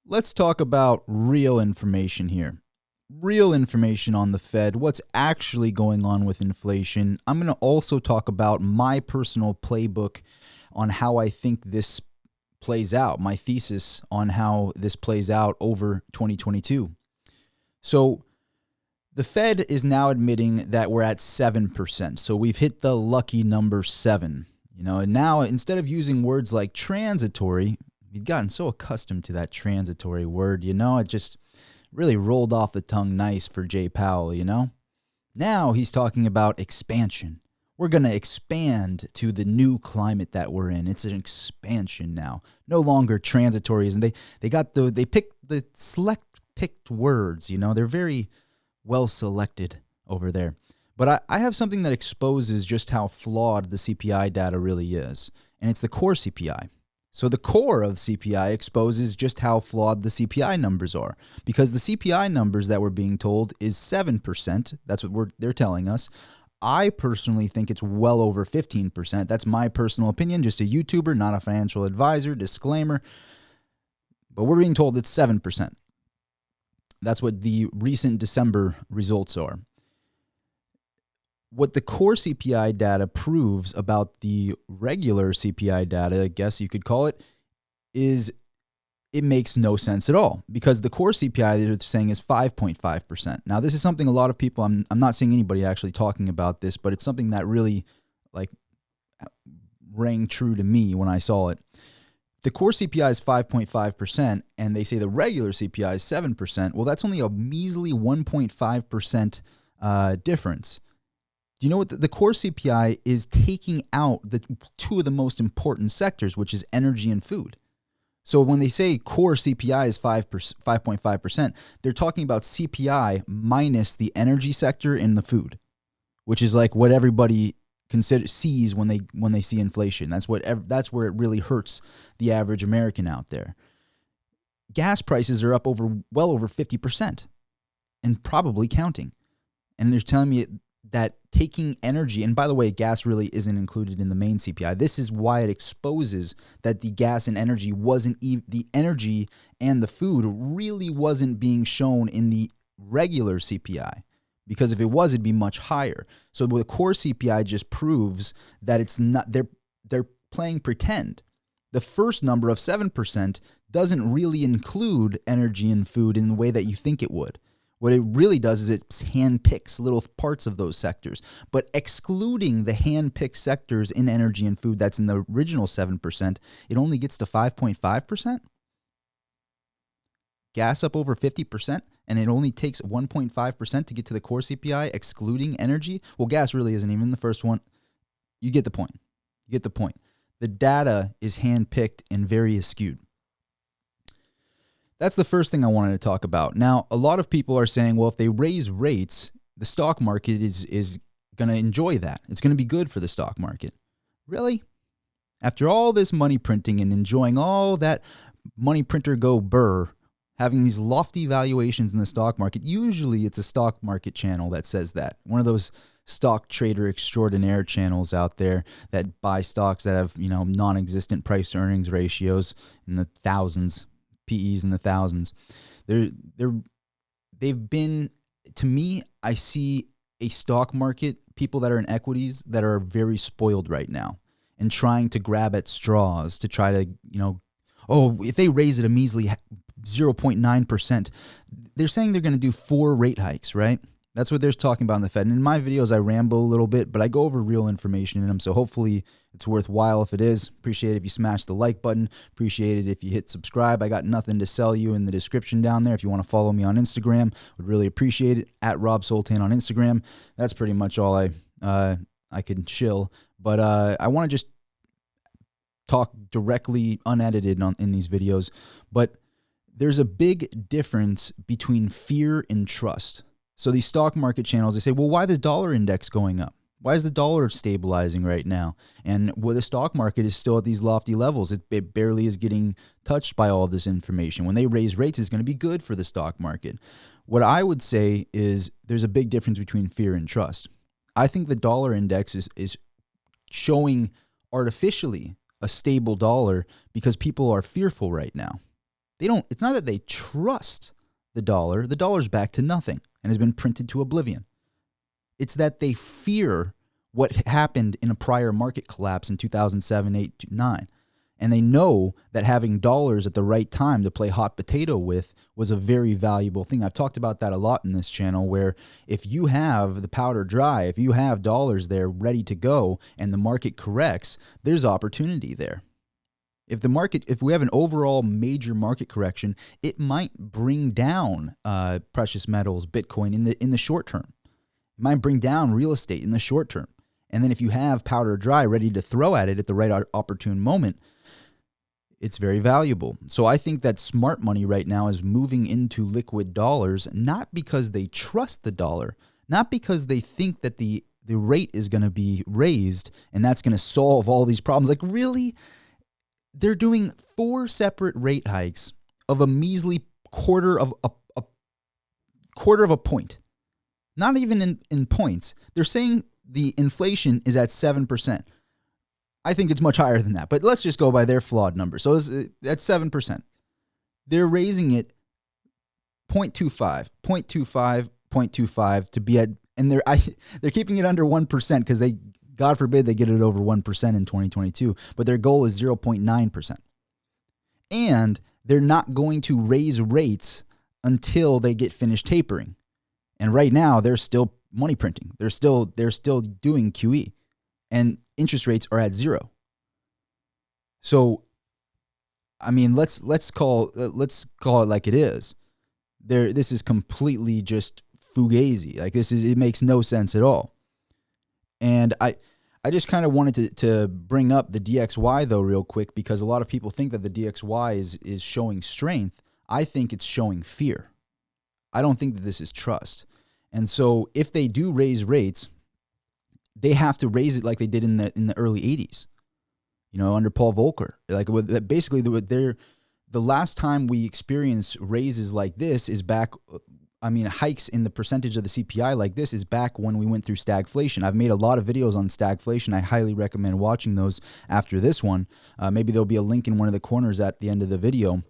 Let's talk about real information here. Real information on the Fed, what's actually going on with inflation. I'm going to also talk about my personal playbook on how I think this plays out, my thesis on how this plays out over 2022. So the Fed is now admitting that we're at 7%. So we've hit the lucky number 7. And now instead of using words like transitory, we've gotten so accustomed to that transitory word, it just really rolled off the tongue nice for Jay Powell, Now he's talking about expansion. We're going to expand to the new climate that we're in. It's an expansion now. No longer transitory. And they picked the picked words, They're very well selected over there. But I have something that exposes just how flawed the CPI data really is. And it's the core CPI. So the core of CPI exposes just how flawed the CPI numbers are, because the CPI numbers that we're being told is 7%. That's what they're telling us. I personally think it's well over 15%. That's my personal opinion, just a YouTuber, not a financial advisor, disclaimer. But we're being told it's 7%. That's what the recent December results are. What the core CPI data proves about the regular CPI data, I guess you could call it, is it makes no sense at all, because the core CPI they're saying is 5.5%. Now, this is something a lot of people, I'm not seeing anybody actually talking about this, but it's something that really rang true to me when I saw it. The core CPI is 5.5%, and they say the regular CPI is 7%. Well, that's only a measly 1.5% difference. Do you know what the core CPI is taking out the two of the most important sectors, which is energy and food? So when they say core CPI is 5.5%, they're talking about CPI minus the energy sector and the food, which is like what everybody sees when they see inflation. That's where it really hurts the average American out there. Gas prices are up well over 50%, and probably counting. And they're telling me that taking energy, and by the way, gas really isn't included in the main CPI. This is why it exposes that the gas and energy the energy and the food really wasn't being shown in the regular CPI. Because if it was, it'd be much higher. So the core CPI just proves that it's not, they're playing pretend. The first number of 7% doesn't really include energy and food in the way that you think it would. What it really does is it handpicks little parts of those sectors. But excluding the handpicked sectors in energy and food that's in the original 7%, it only gets to 5.5%. Gas up over 50%, and it only takes 1.5% to get to the core CPI, excluding energy. Well, gas really isn't even the first one. You get the point. The data is handpicked and very skewed. That's the first thing I wanted to talk about. Now, a lot of people are saying, well, if they raise rates, the stock market is going to enjoy that. It's going to be good for the stock market. Really? After all this money printing and enjoying all that money printer go burr, having these lofty valuations in the stock market, usually it's a stock market channel that says that. One of those stock trader extraordinaire channels out there that buy stocks that have, non-existent price to earnings ratios in the thousands. PEs in the thousands. They've been, to me, I see a stock market, people that are in equities that are very spoiled right now and trying to grab at straws to try to, if they raise it a measly 0.9%, they're saying they're going to do 4 rate hikes, right? That's what they're talking about in the Fed. And in my videos, I ramble a little bit, but I go over real information in them. So hopefully it's worthwhile. If it is, appreciate it if you smash the like button. Appreciate it if you hit subscribe. I got nothing to sell you in the description down there. If you want to follow me on Instagram, would really appreciate it. At Rob Sultan on Instagram. That's pretty much all I can chill. But I want to just talk directly, unedited in these videos. But there's a big difference between fear and trust. So these stock market channels, they say, well, why the dollar index going up? Why is the dollar stabilizing right now? And the stock market is still at these lofty levels. It barely is getting touched by all of this information. When they raise rates, it's going to be good for the stock market. What I would say is there's a big difference between fear and trust. I think the dollar index is showing artificially a stable dollar because people are fearful right now. It's not that they trust the dollar. The dollar's back to nothing and has been printed to oblivion. It's that they fear what happened in a prior market collapse in 2007, 8, 9. And they know that having dollars at the right time to play hot potato with was a very valuable thing. I've talked about that a lot in this channel, where if you have the powder dry, if you have dollars there ready to go and the market corrects, there's opportunity there. If we have an overall major market correction, it might bring down precious metals, Bitcoin in the short term. It might bring down real estate in the short term. And then if you have powder dry ready to throw at it at the right opportune moment, it's very valuable. So I think that smart money right now is moving into liquid dollars, not because they trust the dollar, not because they think that the rate is going to be raised and that's going to solve all these problems. Like, really? They're doing 4 separate rate hikes of a measly quarter of a point. Not even in points. They're saying the inflation is at 7%. I think it's much higher than that, but let's just go by their flawed number. So that's 7%. They're raising it 0.25, 0.25, 0.25 to be at, and they're keeping it under 1% because they, God forbid, they get it over 1% in 2022, but their goal is 0.9%. And they're not going to raise rates until they get finished tapering. And right now, they're still money printing. They're still doing QE, and interest rates are at 0. So, I mean, let's call it like it is. This is completely just fugazi. Like, it makes no sense at all. And I just kind of wanted to bring up the DXY though real quick, because a lot of people think that the DXY is showing strength. I think it's showing fear. I don't think that this is trust. And so if they do raise rates, they have to raise it like they did in the early 80s, under Paul Volcker. Like, basically, the last time we experienced raises like this is back. I mean, hikes in the percentage of the CPI like this is back when we went through stagflation. I've made a lot of videos on stagflation. I highly recommend watching those after this one. Maybe there'll be a link in one of the corners at the end of the video.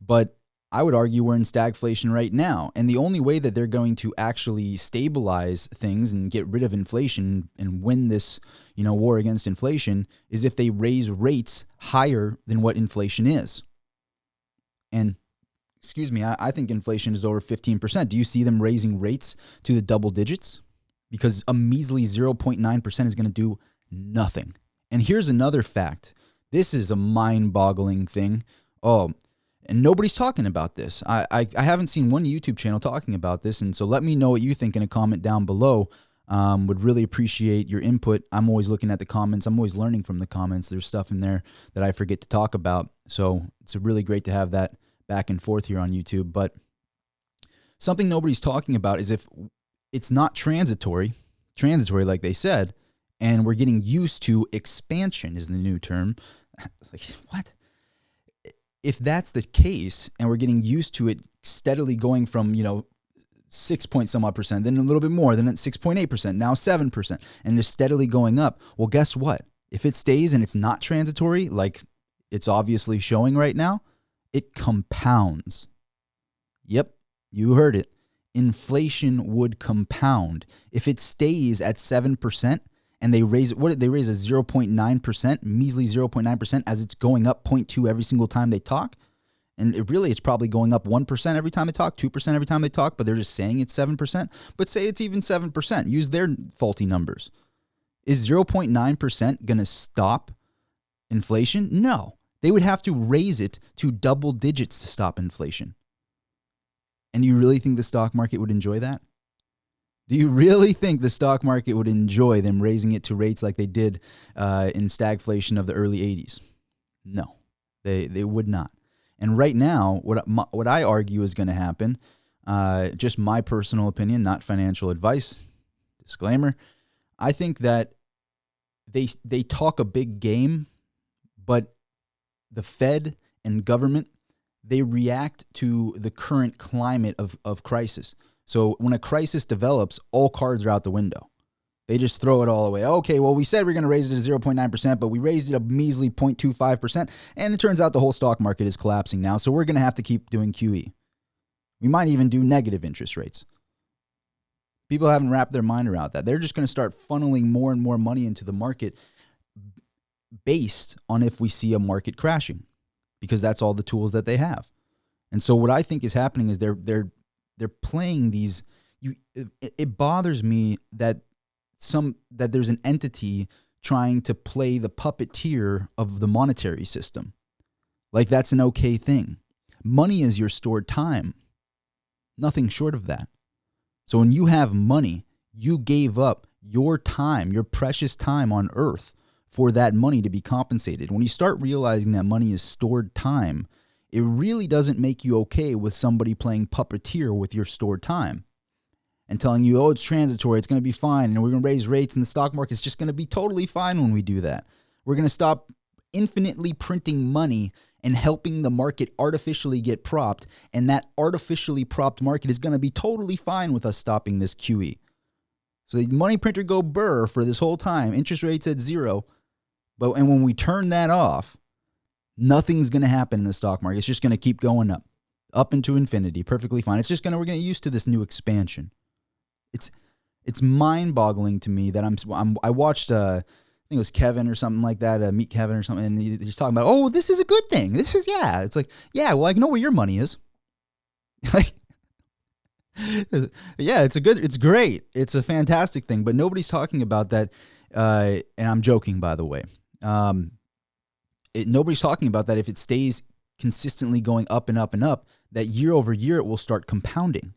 But I would argue we're in stagflation right now. And the only way that they're going to actually stabilize things and get rid of inflation and win this, war against inflation is if they raise rates higher than what inflation is. And excuse me, I think inflation is over 15%. Do you see them raising rates to the double digits? Because a measly 0.9% is going to do nothing. And here's another fact. This is a mind-boggling thing. And nobody's talking about this. I haven't seen one YouTube channel talking about this, and so let me know what you think in a comment down below. Would really appreciate your input. I'm always looking at the comments. I'm always learning from the comments. There's stuff in there that I forget to talk about, so it's really great to have that back and forth here on YouTube. But something nobody's talking about is if it's not transitory like they said, and we're getting used to expansion is the new term. Like, what? If that's the case, and we're getting used to it steadily going from, 6 point some odd percent, then a little bit more, then at 6.8%, now 7%, and just steadily going up, well, guess what? If it stays and it's not transitory, like it's obviously showing right now, it compounds. Yep, you heard it. Inflation would compound. If it stays at 7%, and they raise it, they raise a 0.9%, measly 0.9% as it's going up 0.2 every single time they talk. And it's probably going up 1% every time they talk, 2% every time they talk, but they're just saying it's 7%. But say it's even 7%. Use their faulty numbers. Is 0.9% going to stop inflation? No. They would have to raise it to double digits to stop inflation. And you really think the stock market would enjoy that? Do you really think the stock market would enjoy them raising it to rates like they did in stagflation of the early 80s? No, they would not. And right now, what I argue is going to happen, just my personal opinion, not financial advice, disclaimer, I think that they talk a big game, but the Fed and government, they react to the current climate of crisis. So when a crisis develops, all cards are out the window. They just throw it all away. Okay, well, we said we're going to raise it to 0.9%, but we raised it a measly 0.25%, and it turns out the whole stock market is collapsing now, so we're going to have to keep doing QE. We might even do negative interest rates. People haven't wrapped their mind around that. They're just going to start funneling more and more money into the market based on if we see a market crashing, because that's all the tools that they have. And so what I think is happening is they're playing these. It bothers me that there's an entity trying to play the puppeteer of the monetary system. Like that's an okay thing. Money is your stored time. Nothing short of that. So when you have money, you gave up your time, your precious time on earth for that money to be compensated. When you start realizing that money is stored time, it really doesn't make you okay with somebody playing puppeteer with your stored time and telling you, oh, it's transitory, it's going to be fine, and we're going to raise rates, and the stock market's just going to be totally fine when we do that. We're going to stop infinitely printing money and helping the market artificially get propped, and that artificially propped market is going to be totally fine with us stopping this QE. So the money printer go burr for this whole time, interest rates at zero, and when we turn that off, nothing's going to happen in the stock market. It's just going to keep going up into infinity, perfectly fine. We're going to get used to this new expansion. It's mind-boggling to me that I watched I think it was Kevin or something like that, Meet Kevin or something, and he's talking about, oh, this is a good thing. It's like, yeah, well, I know where your money is. Like, yeah, it's great. It's a fantastic thing, but nobody's talking about that, and I'm joking, by the way. Nobody's talking about that if it stays consistently going up and up and up, that year over year it will start compounding.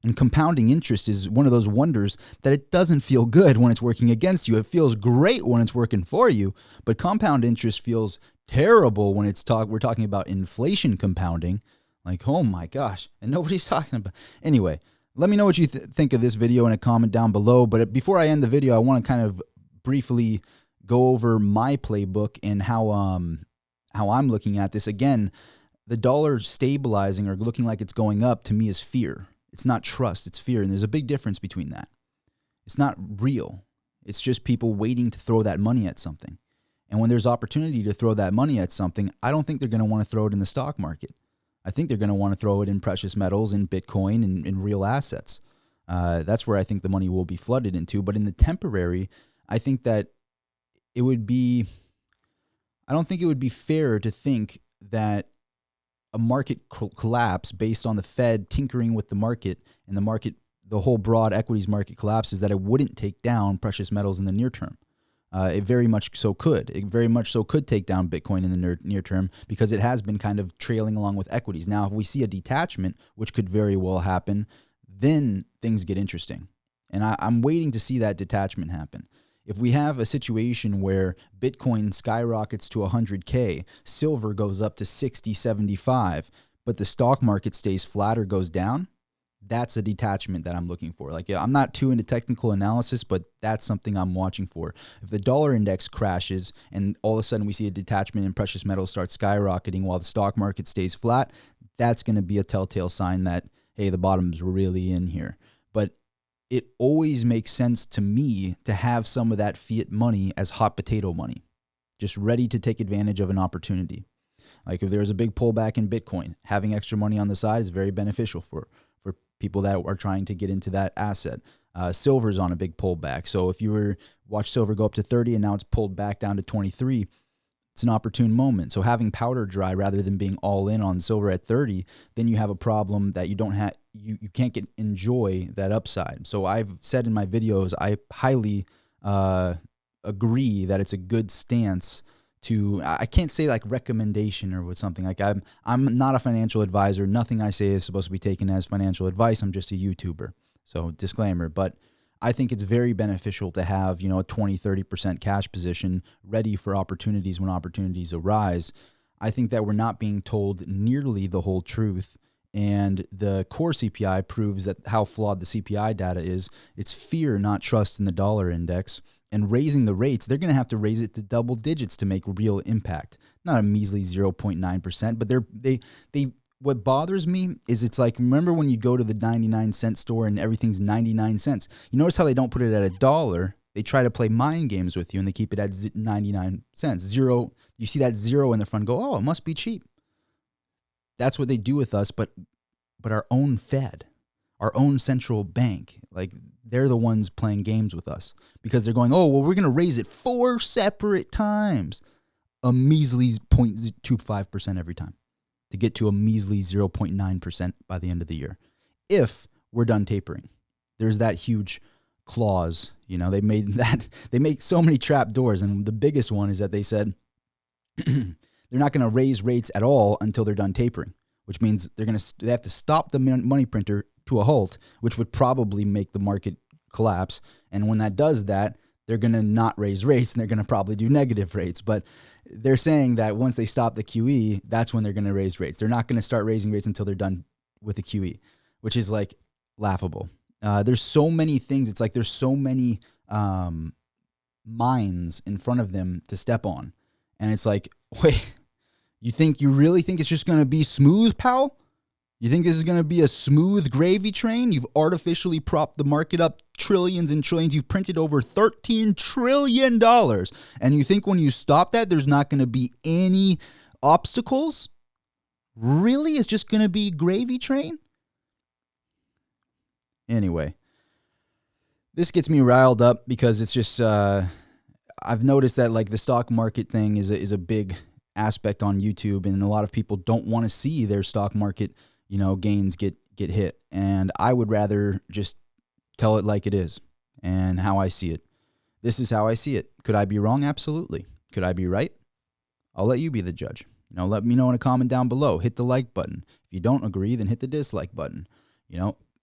And compounding interest is one of those wonders that it doesn't feel good when it's working against you. It feels great when it's working for you, but compound interest feels terrible when we're talking about inflation compounding. Like, oh my gosh, and nobody's talking about. Anyway, let me know what you think of this video in a comment down below. But before I end the video, I want to kind of briefly go over my playbook and how I'm looking at this. Again, the dollar stabilizing or looking like it's going up to me is fear. It's not trust, it's fear. And there's a big difference between that. It's not real. It's just people waiting to throw that money at something. And when there's opportunity to throw that money at something, I don't think they're going to want to throw it in the stock market. I think they're going to want to throw it in precious metals, in Bitcoin, and in real assets. That's where I think the money will be flooded into. But in the temporary, I think that I don't think it would be fair to think that a market collapse based on the Fed tinkering with the market and the whole broad equities market collapses, that it wouldn't take down precious metals in the near term. It very much so could. It very much so could take down Bitcoin in the near term because it has been kind of trailing along with equities. Now, if we see a detachment, which could very well happen, then things get interesting. And I'm waiting to see that detachment happen. If we have a situation where Bitcoin skyrockets to 100K, silver goes up to 60, 75, but the stock market stays flat or goes down, that's a detachment that I'm looking for. Like, I'm not too into technical analysis, but that's something I'm watching for. If the dollar index crashes and all of a sudden we see a detachment and precious metals start skyrocketing while the stock market stays flat, that's going to be a telltale sign that, hey, the bottom's really in here. But it always makes sense to me to have some of that fiat money as hot potato money, just ready to take advantage of an opportunity. Like if there's a big pullback in Bitcoin, having extra money on the side is very beneficial for people that are trying to get into that asset. Silver's on a big pullback. So if you watch silver go up to 30 and now it's pulled back down to 23, it's an opportune moment. So having powder dry rather than being all in on silver at 30, then you have a problem that you don't have. You can't enjoy that upside. So I've said in my videos, I highly agree that it's a good stance to. I can't say like recommendation or something. Like I'm not a financial advisor. Nothing I say is supposed to be taken as financial advice. I'm just a YouTuber. So disclaimer, but I think it's very beneficial to have, a 20, 30% cash position ready for opportunities when opportunities arise. I think that we're not being told nearly the whole truth. And the core CPI proves that how flawed the CPI data is. It's fear, not trust in the dollar index. And raising the rates, they're going to have to raise it to double digits to make real impact. Not a measly 0.9%, but they what bothers me is it's like, remember when you go to the 99-cent store and everything's 99 cents? You notice how they don't put it at $1. They try to play mind games with you, and they keep it at 99 cents. Zero. You see that zero in the front, go, oh, it must be cheap. That's what they do with us, but our own Fed, our own central bank, like they're the ones playing games with us because they're going, oh, well, we're going to raise it 4 separate times, a measly 0.25% every time to get to a measly 0.9% by the end of the year. If we're done tapering, there's that huge clause. They make so many trap doors, and the biggest one is that they said they're not going to raise rates at all until they're done tapering, which means they have to stop the money printer to a halt, which would probably make the market collapse. And when that does that, they're going to not raise rates, and they're going to probably do negative rates. But they're saying that once they stop the QE, that's when they're going to raise rates. They're not going to start raising rates until they're done with the QE, which is like laughable. There's so many things. It's like there's so many mines in front of them to step on. And it's like, wait, you really think it's just going to be smooth, Powell? You think this is going to be a smooth gravy train? You've artificially propped the market up trillions and trillions. You've printed over $13 trillion. And you think when you stop that, there's not going to be any obstacles? Really? It's just going to be gravy train? Anyway, this gets me riled up because it's just, I've noticed that like the stock market thing is a big aspect on YouTube, and a lot of people don't want to see their stock market, gains get hit. And I would rather just tell it like it is and how I see it. This is how I see it. Could I be wrong? Absolutely. Could I be right? I'll let you be the judge. Let me know in a comment down below. Hit the like button. If you don't agree, then hit the dislike button.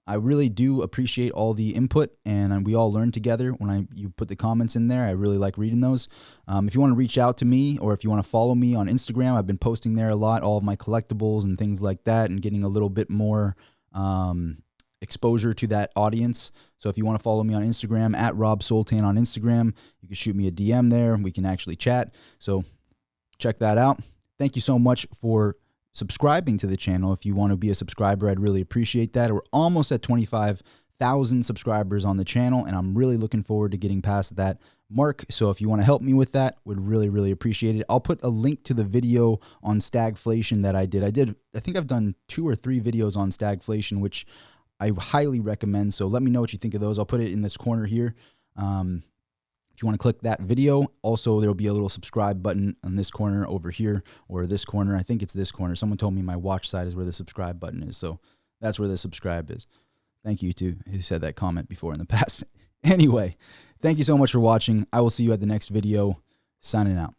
I really do appreciate all the input, and we all learn together when you put the comments in there. I really like reading those. If you want to reach out to me, or if you want to follow me on Instagram, I've been posting there a lot, all of my collectibles and things like that, and getting a little bit more exposure to that audience. So if you want to follow me on Instagram, at Rob Sultan on Instagram, you can shoot me a DM there, and we can actually chat. So check that out. Thank you so much for subscribing to the channel. If you want to be a subscriber, I'd really appreciate that. We're almost at 25,000 subscribers on the channel, and I'm really looking forward to getting past that mark. So if you want to help me with that, would really, really appreciate it. I'll put a link to the video on Stagflation that I did. I think I've done 2 or 3 videos on Stagflation, which I highly recommend. So let me know what you think of those. I'll put it in this corner here. If you want to click that video, also there'll be a little subscribe button on this corner over here, or this corner. I think it's this corner. Someone told me my watch side is where the subscribe button is, so that's where the subscribe is. Thank you to who said that comment before in the past. Anyway, thank you so much for watching. I will see you at the next video. Signing out.